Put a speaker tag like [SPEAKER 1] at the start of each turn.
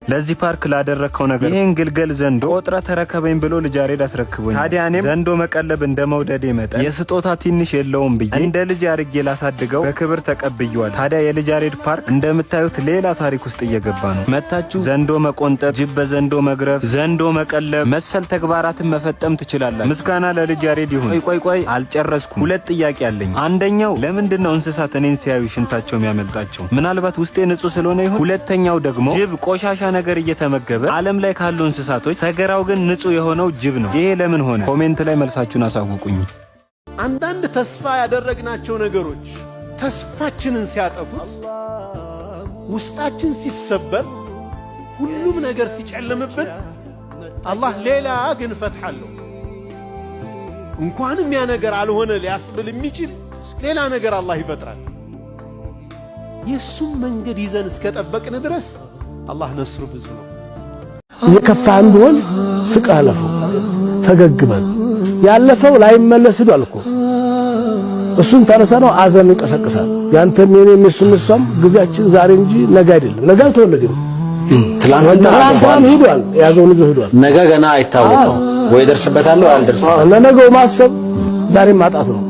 [SPEAKER 1] ለዚህ ፓርክ ላደረከው ነገር ይሄን ግልገል ዘንዶ ቆጥራ ተረከበኝ ብሎ ልጅ ያሬድ አስረክቦኝ ታዲያ እኔም ዘንዶ መቀለብ እንደመውደዴ መጠን የስጦታ ትንሽ የለውም ብዬ እንደ ልጅ አርጌ ላሳድገው በክብር ተቀብየዋል። ታዲያ የልጅ ያሬድ ፓርክ እንደምታዩት ሌላ ታሪክ ውስጥ እየገባ ነው። መታችሁ ዘንዶ መቆንጠጥ፣ ጅብ በዘንዶ መግረፍ፣ ዘንዶ መቀለብ መሰል ተግባራትን መፈጸም ትችላላችሁ። ምስጋና ለልጅ ያሬድ ይሁን። ቆይ አልጨረስኩም። ሁለት ጥያቄ አለኝ። አንደኛው ለምንድነው እንስሳት እኔን ሲያዩ ሽንታቸው የሚያመልጣቸው? ምናልባት ውስጤ ንጹህ ስለሆነ ይሁን። ሁለተኛው ደግሞ ጅብ ቆሻሻ ነገር እየተመገበ ዓለም ላይ ካሉ እንስሳቶች ሰገራው ግን ንጹህ የሆነው ጅብ ነው። ይሄ ለምን ሆነ? ኮሜንት ላይ መልሳችሁን አሳውቁኝ።
[SPEAKER 2] አንዳንድ ተስፋ ያደረግናቸው ነገሮች ተስፋችንን ሲያጠፉት፣ ውስጣችን ሲሰበር፣ ሁሉም ነገር ሲጨልምብን አላህ ሌላ ግን ፈትህ አለው። እንኳንም ያ ነገር አልሆነ ሊያስብል የሚችል ሌላ ነገር አላህ ይፈጥራል። የሱም መንገድ ይዘን እስከጠበቅን ድረስ አላህ ነስሩ ብዙ ነው።
[SPEAKER 3] የከፋን ቢሆን ስቅ አለፈው፣ ተገግበን ያለፈው ላይመለስ ሄዷል እኮ እሱን ተረሳነው አዘን ይቀሰቅሳል። ያንተም የኔም የሱም እሷም ጊዜያችን ዛሬ እንጂ ነገ አይደለም። ነገ አልተወለደም። ትላንትና ሄዷል፣ ያዘውን ይዞ ሄዷል።
[SPEAKER 4] ነገ ገና አይታወቅም ወይ ደርስበታል ወይ አልደርስም።
[SPEAKER 3] ለነገው ማሰብ ዛሬ ማጣት ነው።